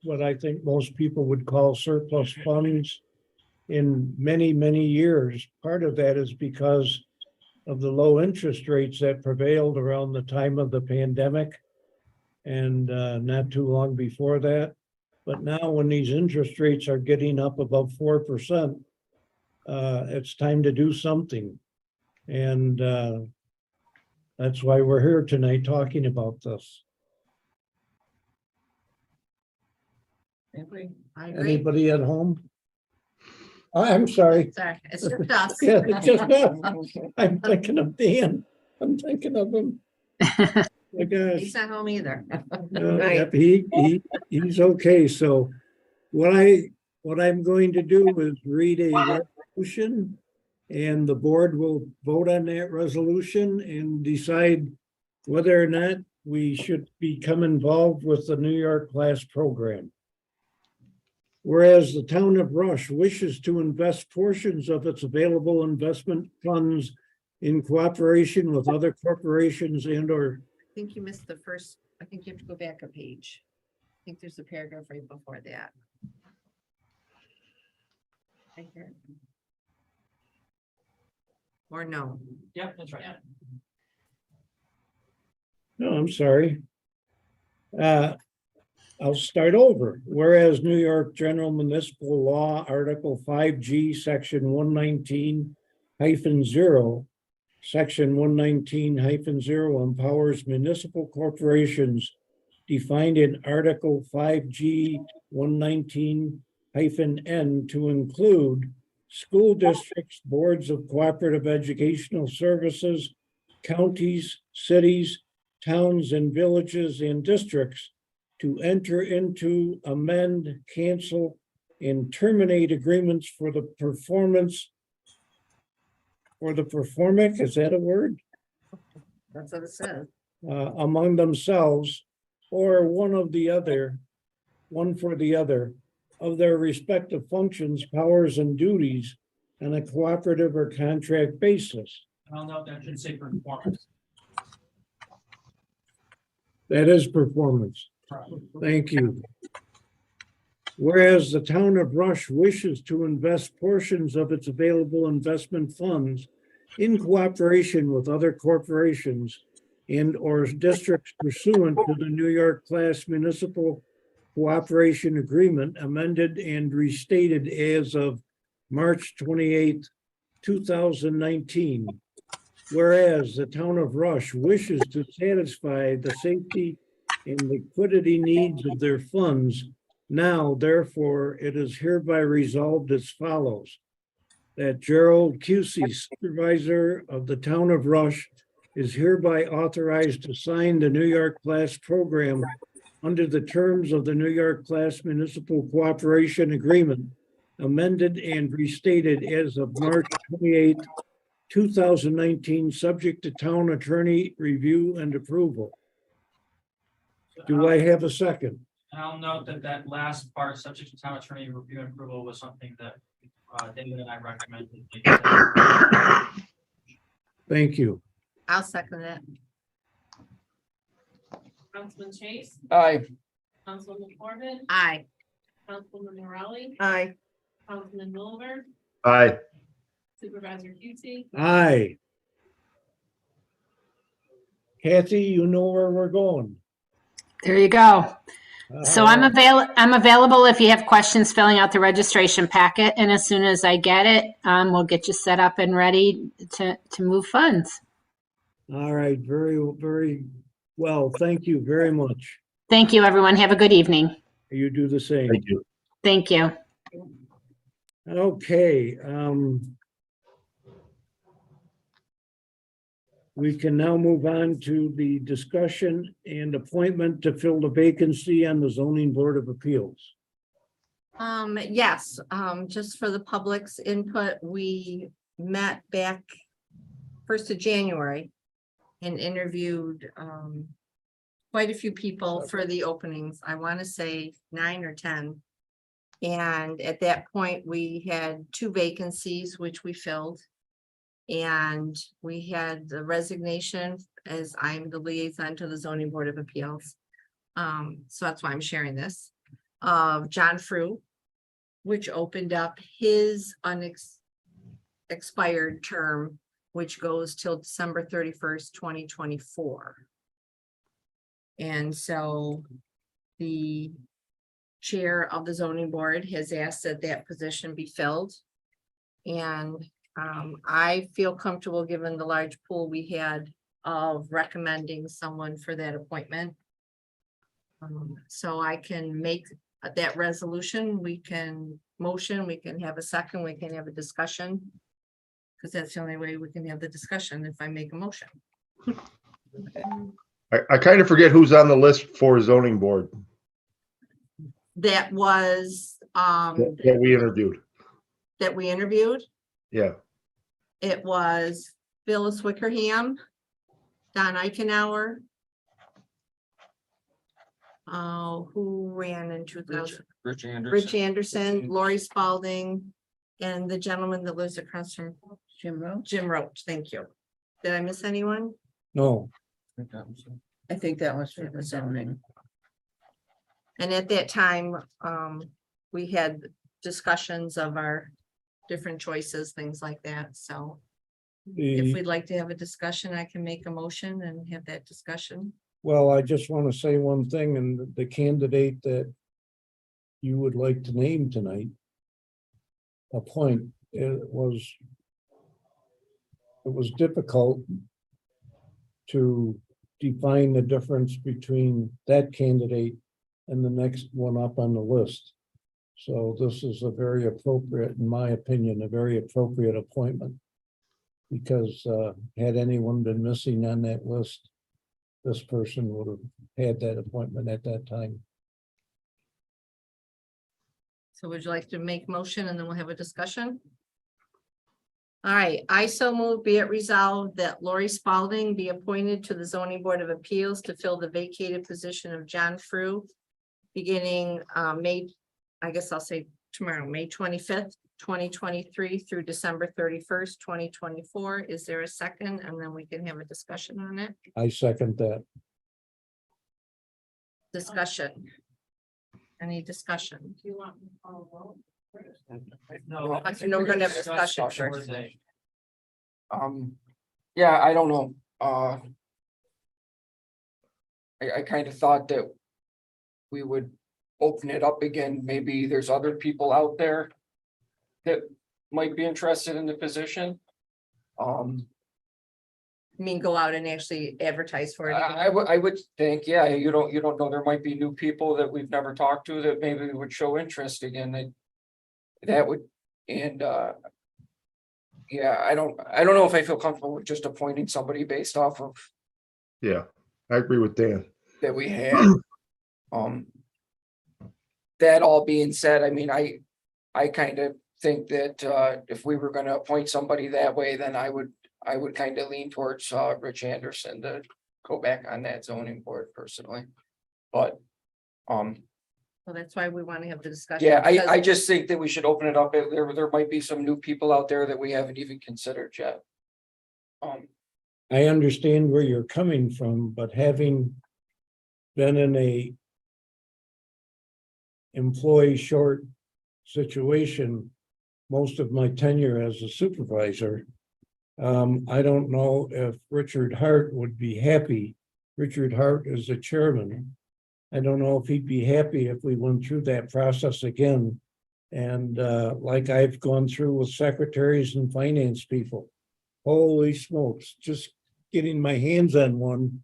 what I think most people would call surplus funds in many, many years. Part of that is because of the low interest rates that prevailed around the time of the pandemic and not too long before that. But now when these interest rates are getting up above 4%, it's time to do something. And that's why we're here tonight talking about this. I agree. Anybody at home? I'm sorry. Sorry, it's just us. Yeah, it's just us. I'm thinking of Dan. I'm thinking of him. My gosh. He's not home either. Yep, he's okay. So what I'm going to do is read a resolution, and the board will vote on that resolution and decide whether or not we should become involved with the New York Class program. Whereas the town of Rush wishes to invest portions of its available investment funds in cooperation with other corporations and/or I think you missed the first, I think you have to go back a page. I think there's a paragraph right before that. Right here. Or no? Yep, that's right. no, I'm sorry. I'll start over. Whereas New York General Municipal Law, Article 5G, Section 119-0, Section 119-0 empowers municipal corporations defined in Article 5G 119-N to include school districts, boards of cooperative educational services, counties, cities, towns, and villages and districts to enter into, amend, cancel, and terminate agreements for the performance. Is that a word? That's what it says. Among themselves, or one for the other, of their respective functions, powers, and duties on a cooperative or contract basis. I'll note that should say performance. That is performance. Thank you. Whereas the town of Rush wishes to invest portions of its available investment funds in cooperation with other corporations and or districts pursuant to the New York Class Municipal Cooperation Agreement amended and restated as of March 28th, 2019. Whereas the town of Rush wishes to satisfy the safety and liquidity needs of their funds. Now, therefore, it is hereby resolved as follows. That Gerald Cusey, supervisor of the town of Rush, is hereby authorized to sign the New York Class Program under the terms of the New York Class Municipal Cooperation Agreement, amended and restated as of March 28th, 2019, subject to town attorney review and approval. Do I have a second? And I'll note that that last part, subject to town attorney review and approval, was something that David and I recommended. Thank you. I'll second that. Councilman Chase, Aye. Councilwoman Corbin, Aye. Councilwoman Morale, Aye. Councilman Oliver, Aye. Supervisor Cusey, Aye. Kathy, you know where we're going. There you go. So I'm available if you have questions filling out the registration packet, and as soon as I get it, we'll get you set up and ready to move funds. All right, very, very well. Thank you very much. Thank you, everyone. Have a good evening. You do the same. Thank you. Thank you. Okay, we can now move on to the discussion and appointment to fill the vacancy on the zoning board of appeals. Yes, just for the public's input, we met back 1st of January and interviewed quite a few people for the openings. I want to say 9 or 10. And at that point, we had 2 vacancies, which we filled. And we had the resignation as I'm the liaison to the zoning board of appeals. So that's why I'm sharing this, of John Frew, which opened up his expired term, which goes till December 31st, 2024. And so the chair of the zoning board has asked that that position be filled. And I feel comfortable, given the large pool we had, of recommending someone for that appointment. So I can make that resolution. We can motion, we can have a second, we can have a discussion. Because that's the only way we can have the discussion if I make a motion. I kind of forget who's on the list for zoning board That was, that we interviewed. that we interviewed. Yeah. It was Phyllis Wickerham, Don Eichenauer. Who ran in 2000? Rich Anderson. Rich Anderson, Lori Spalding, and the gentleman that lives across from Jim Rowe? Jim Roach. Thank you. Did I miss anyone? No, I think that was for the zoning. And at that time, we had discussions of our different choices, things like that. So if the, we'd like to have a discussion, I can make a motion and have that discussion. well, I just want to say one thing, and the candidate that you would like to name tonight, appoint, it was difficult to define the difference between that candidate and the next one up on the list. So this is a very appropriate, in my opinion, a very appropriate appointment. Because had anyone been missing on that list, this person would have had that appointment at that time. So would you like to make motion and then we'll have a discussion? All right, I so move, be it resolved that Lori Spalding be appointed to the zoning board of appeals to fill the vacated position of John Frew, beginning May, I guess I'll say tomorrow, May 25th, 2023 through December 31st, 2024. Is there a second? And then we can have a discussion on it. I second that. Discussion. Any discussion? Do you want me to call a vote first? No. I think we're gonna have discussion Discussion first. today. Yeah, I don't know, I kind of thought that we would open it up again, maybe there's other people out there that might be interested in the position. I mean, go out and actually advertise for it. again? I would think, yeah, you don't know, there might be new people that we've never talked to that maybe would show interest again, that would, and, yeah, I don't know if I feel comfortable with just appointing somebody based off of Yeah, I agree with Dan. that we had. That all being said, I mean, I kind of think that, if we were gonna appoint somebody that way, then I would kind of lean towards, Rich Anderson to go back on that zoning board personally. But, So that's why we want to have the discussion. yeah, I because- just think that we should open it up. There might be some new people out there that we haven't even considered yet. I understand where you're coming from, but having been in a employee short situation most of my tenure as a supervisor, I don't know if Richard Hart would be happy. Richard Hart is the chairman. I don't know if he'd be happy if we went through that process again. And like I've gone through with secretaries and finance people. Holy smokes, just getting my hands on one,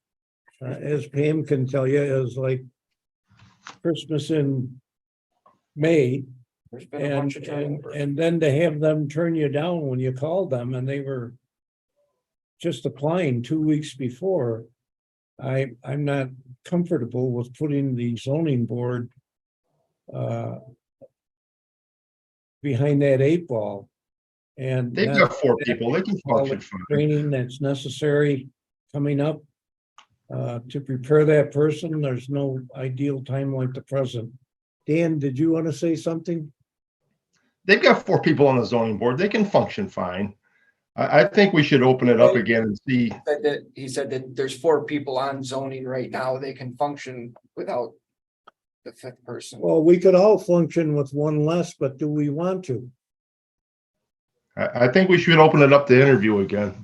as Pam can tell you, is like Christmas in May. There's been a bunch of And turnover. then to have them turn you down when you called them and they were just applying 2 weeks before. I'm not comfortable with putting the zoning board behind that 8 ball. And They've got 4 people. They can all function the fine. training that's necessary coming up to prepare that person. There's no ideal time like the present. Dan, did you want to say something? They've got 4 people on the zoning board. They can function fine. I think we should open it up again and see. He said that there's 4 people on zoning right now. They can function without the 5th person. Well, we could all function with one less, but do we want to? I think we should open it up to interview again.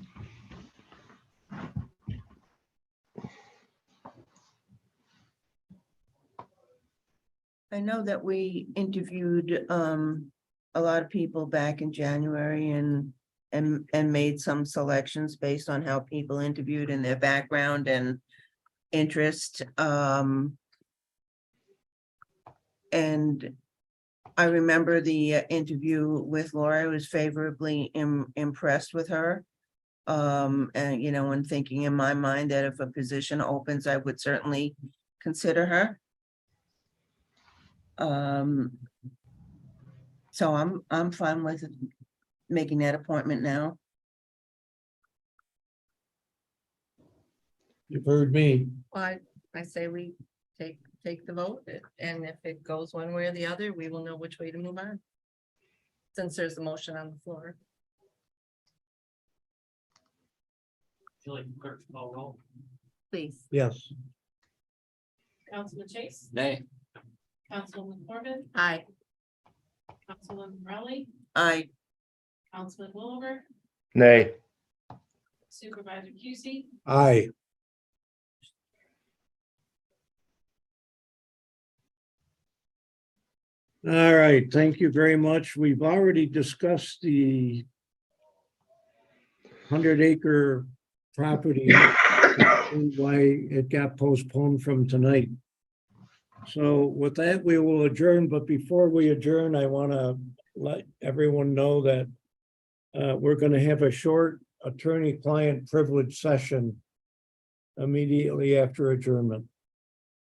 I know that we interviewed a lot of people back in January and made some selections based on how people interviewed and their background and interest. And I remember the interview with Laura. I was favorably impressed with her. And you know, and thinking in my mind that if a position opens, I would certainly consider her. So I'm fine with making that appointment now. You've heard me. Well, I say we take the vote, and if it goes one way or the other, we will know which way to move on. Since there's a motion on the floor. Feel like clerk call roll. Please. Yes. Councilman Chase, Nay. Councilwoman Corbin, Aye. Councilwoman Rowley, I, Councilman Wilbur, Nay. Supervisor Cusie, Aye. All right, thank you very much. We've already discussed the 100-acre property and why it got postponed from tonight. So with that, we will adjourn, but before we adjourn, I want to let everyone know that we're going to have a short attorney-client privilege session immediately after adjournment.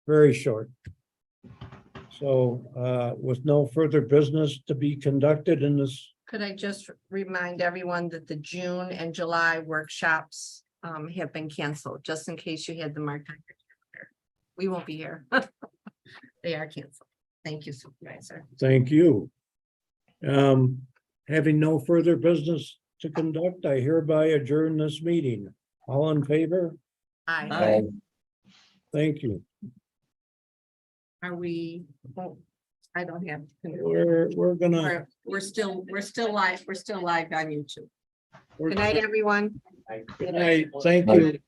Very short. So with no further business to be conducted in this, Could I just remind everyone that the June and July workshops have been canceled, just in case you had the marked on your calendar. We won't be here. They are canceled. Thank you, Supervisor. thank you. Having no further business to conduct, I hereby adjourn this meeting. All in favor? Aye. Aye. Thank you. Are we, oh, I don't have. we're gonna, We're still live on YouTube. Good night, everyone. good night, thank you.